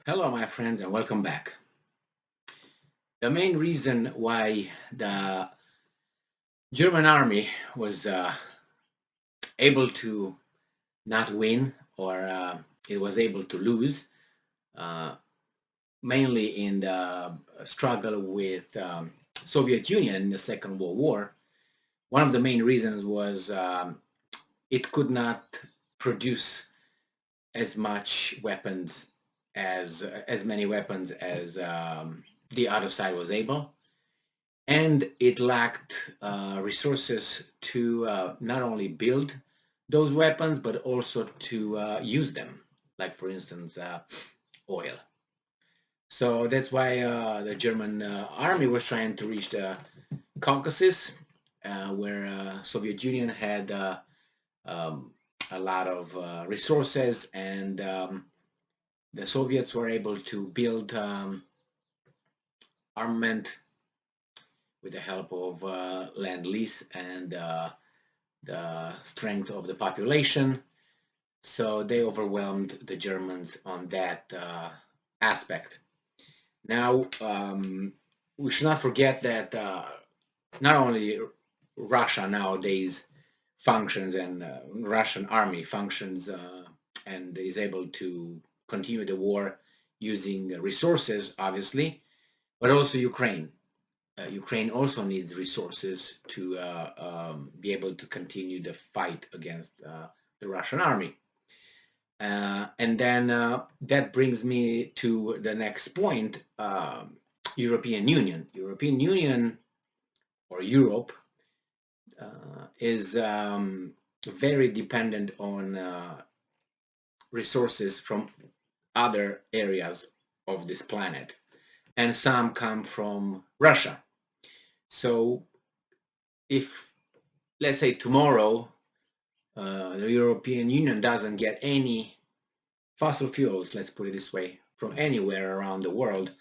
Hello, my friends, and welcome back. The main reason why the German army was able to not win or it was able to lose, uh, mainly in the struggle with Soviet Union in the Second World War, one of the main reasons was it could not produce as much weapons as many weapons as the other side was able, and it lacked resources to not only build those weapons but also to use them, like for instance oil. So that's why the German army was trying to reach the Caucasus, where Soviet Union had um, a lot of resources, and the Soviets were able to build armament with the help of land lease and the strength of the population. So they overwhelmed the Germans on that aspect. Now, we should not forget that not only Russia nowadays functions and Russian army functions and is able to continue the war using resources, obviously, but also Ukraine. Ukraine also needs resources to be able to continue the fight against the Russian army. And then that brings me to the next point, European Union. European Union or Europe is very dependent on resources from other areas of this planet, and some come from Russia. So if, let's say, tomorrow the European Union doesn't get any fossil fuels, let's put it this way, from anywhere around the world,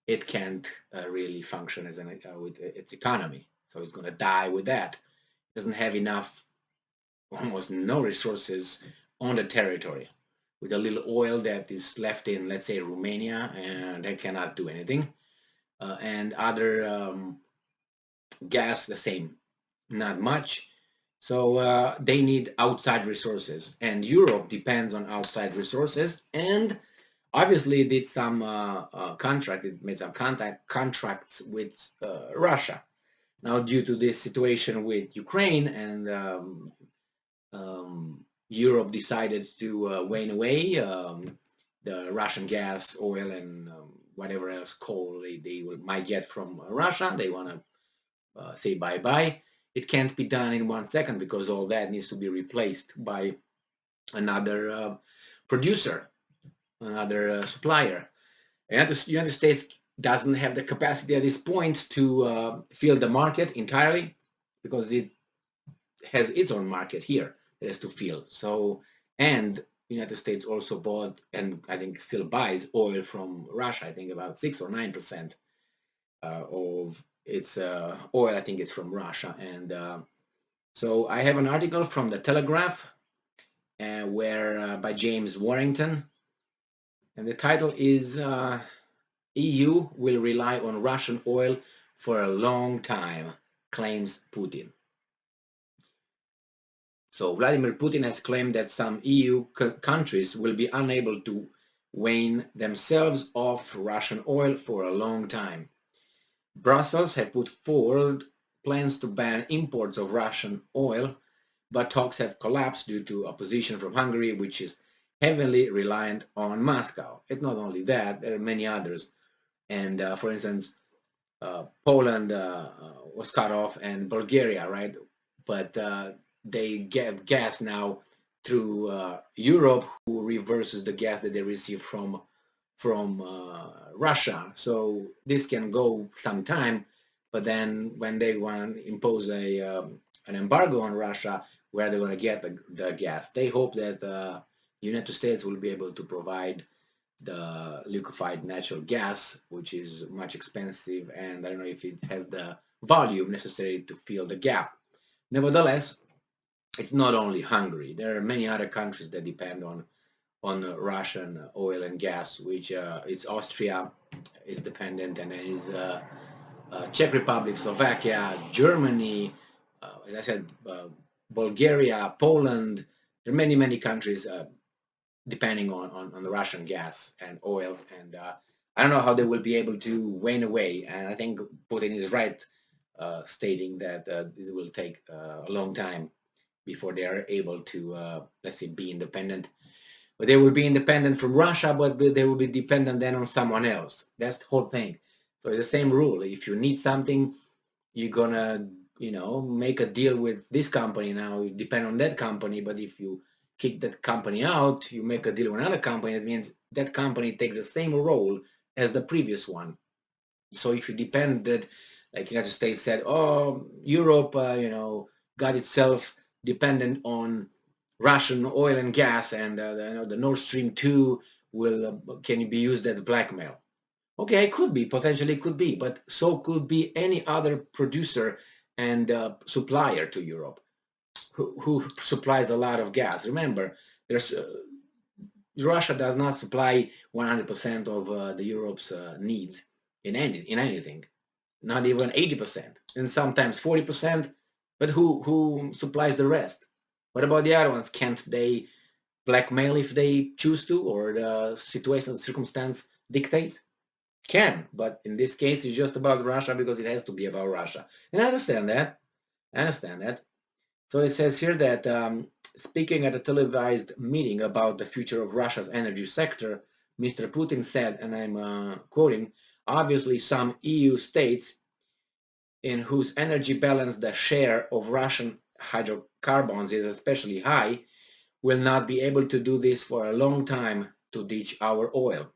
it can't really function as with its economy. So it's going to die with that. It doesn't have enough, almost no resources on the territory. With a little oil that is left in, let's say, Romania, and they cannot do anything. And other gas, the same, not much. So they need outside resources, and Europe depends on outside resources. And obviously, it did some it made some contracts with Russia. Now, due to this situation with Ukraine, and Europe decided to wane away the Russian gas, oil, and whatever else coal they might get from Russia. They want to say bye bye. It can't be done in 1 second because all that needs to be replaced by another producer, another supplier. And the United States doesn't have the capacity at this point to fill the market entirely because it has its own market here it has to fill. So, and the United States also bought and I think still buys oil from Russia. I think about 6 or 9% of its oil, I think, it's from Russia. And so I have an article from the Telegraph where by James Warrington, and the title is EU will rely on Russian oil for a long time, claims Putin. So Vladimir Putin has claimed that some EU countries will be unable to wean themselves off Russian oil for a long time. Brussels had put forward plans to ban imports of Russian oil, but talks have collapsed due to opposition from Hungary, which is heavily reliant on Moscow. It's not only that, there are many others. And for instance, Poland was cut off, and Bulgaria, right? But they get gas now through Europe, who reverses the gas that they receive from Russia. So this can go some time, but then when they want to impose an embargo on Russia, where they're going to get the gas, they hope that the United States will be able to provide the liquefied natural gas, which is much expensive, and I don't know if it has the volume necessary to fill the gap. Nevertheless, it's not only Hungary. There are many other countries that depend on Russian oil and gas, which it's Austria is dependent, and then is Czech Republic, Slovakia, Germany, as I said, Bulgaria, Poland. There are many, many countries depending on the Russian gas and oil. And I don't know how they will be able to wane away. And I think Putin is right stating that this will take a long time before they are able to, let's say, be independent. But they will be independent from Russia, but they will be dependent then on someone else. That's the whole thing. So it's the same rule. If you need something, you're gonna, make a deal with this company. Now you depend on that company, but if you kick that company out, you make a deal with another company. That means that company takes the same role as the previous one. So if you depended, like United States said, oh, Europe, got itself dependent on Russian oil and gas, and the Nord Stream 2 will can be used as blackmail. Okay, it could be, potentially could be, but so could be any other producer and supplier to Europe who supplies a lot of gas. Remember, there's Russia does not supply 100% of the Europe's needs in anything, not even 80%, and sometimes 40%. But who supplies the rest? What about the other ones? Can't they blackmail if they choose to, or the situation, circumstance dictates? Can, but in this case, it's just about Russia because it has to be about Russia. And I understand that. I understand that. So it says here that speaking at a televised meeting about the future of Russia's energy sector, Mr. Putin said, and I'm quoting, obviously some EU states in whose energy balance the share of Russian hydrocarbons is especially high will not be able to do this for a long time to ditch our oil.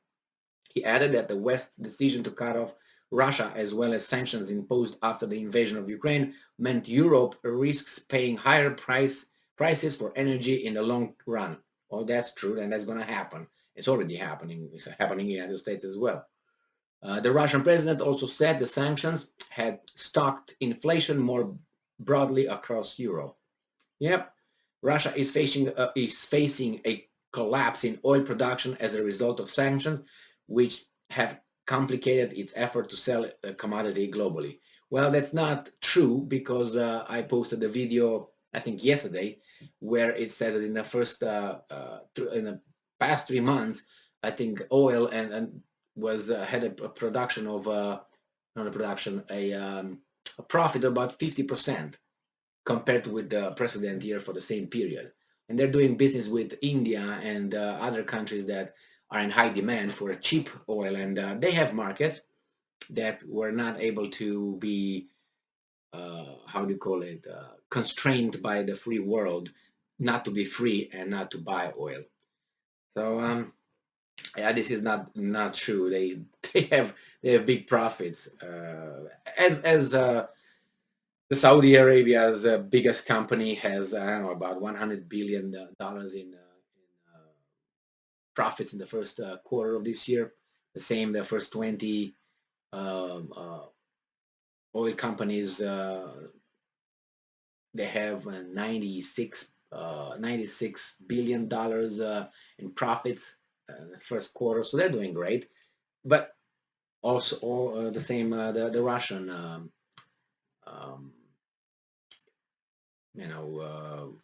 He added that the West's decision to cut off Russia, as well as sanctions imposed after the invasion of Ukraine, meant Europe risks paying higher prices for energy in the long run. Oh, that's true, and that's going to happen. It's already happening. It's happening in the United States as well. The Russian president also said the sanctions had stalked inflation more broadly across Europe. Yep, Russia is facing a collapse in oil production as a result of sanctions, which have complicated its effort to sell a commodity globally. Well, that's not true because I posted a video, I think yesterday, where it says that in the in the past 3 months, I think oil and was had a production of not a production a profit of about 50% compared with the precedent year for the same period. And they're doing business with India and other countries that are in high demand for cheap oil, and they have markets that were not able to be, how do you call it, constrained by the free world, not to be free and not to buy oil. So yeah, this is not true. They have big profits, as the Saudi Arabia's biggest company has, I don't know, about $100 billion in profits in the first quarter of this year. The same, the first 20 um, uh, oil companies, they have $96 billion in profits in the first quarter. So they're doing great. But also the same, the Russian um,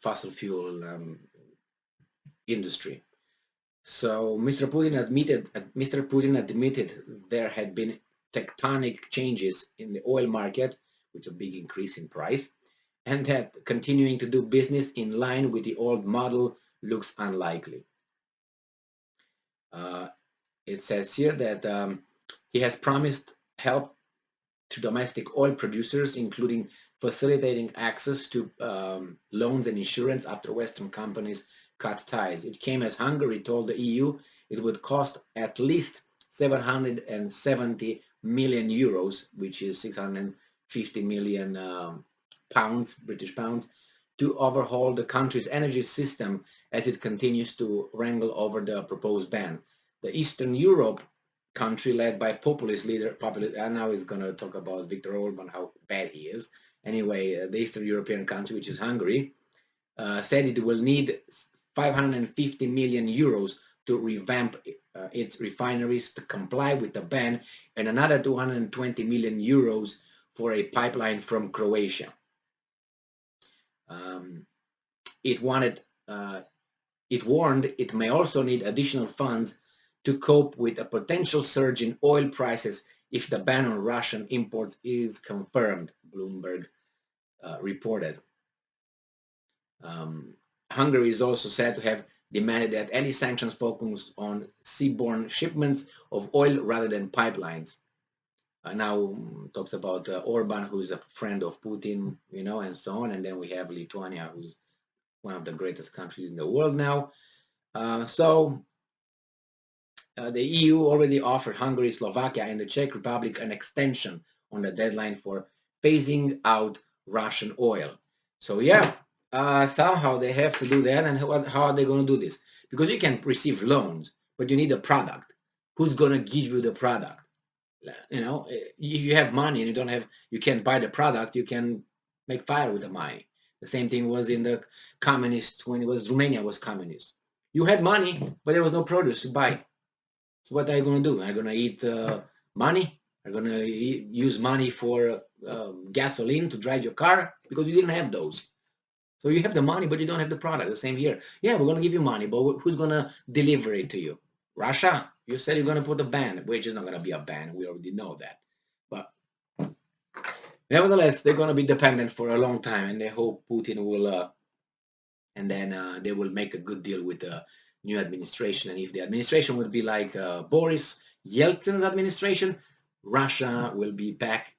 fossil fuel industry. So Mr. Putin admitted there had been tectonic changes in the oil market with a big increase in price, and that continuing to do business in line with the old model looks unlikely. Uh, it says here that he has promised help to domestic oil producers, including facilitating access to loans and insurance after Western companies cut ties. It came as Hungary told the EU it would cost at least 770 million euros, which is 650 million pounds, British pounds, to overhaul the country's energy system as it continues to wrangle over the proposed ban. The Eastern Europe country led by populist leader, and now he's going to talk about Viktor Orban, how bad he is. Anyway, the Eastern European country, which is Hungary, said it will need 550 million euros to revamp its refineries to comply with the ban, and another 220 million euros for a pipeline from Croatia. Um, it wanted, it warned it may also need additional funds to cope with a potential surge in oil prices if the ban on Russian imports is confirmed, Bloomberg reported. Hungary is also said to have demanded that any sanctions focus on seaborne shipments of oil rather than pipelines. Now talks about Orban, who is a friend of Putin, and so on. And then we have Lithuania, who's one of the greatest countries in the world now. So the EU already offered Hungary, Slovakia, and the Czech Republic an extension on the deadline for phasing out Russian oil. So yeah, somehow they have to do that. And how are they going to do this? Because you can receive loans, but you need a product. Who's going to give you the product? If you have money and you can't buy the product, you can make fire with the money. The same thing was in the communist, when Romania was communist. You had money, but there was no produce to buy. So what are you going to do? Are you going to eat money? Are you going to use money for gasoline to drive your car? Because you didn't have those. So you have the money, but you don't have the product. The same here. Yeah, we're going to give you money, but who's going to deliver it to you? Russia? You said you're going to put a ban, which is not going to be a ban. We already know that. But nevertheless, they're going to be dependent for a long time, and they hope Putin will, and then they will make a good deal with the new administration. And if the administration would be like Boris Yeltsin's administration, Russia will be back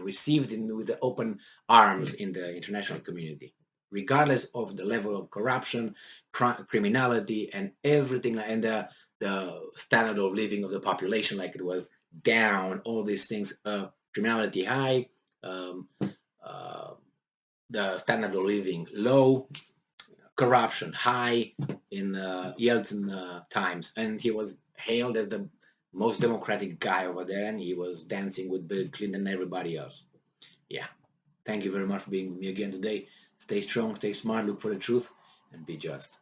received with the open arms in the international community, regardless of the level of corruption, criminality, and everything, and the standard of living of the population, like it was down, all these things, criminality high, the standard of living low, corruption high in Yeltsin times, and he was hailed as the most democratic guy over there, and he was dancing with Bill Clinton and everybody else. Yeah. Thank you very much for being with me again today. Stay strong, stay smart, look for the truth, and be just.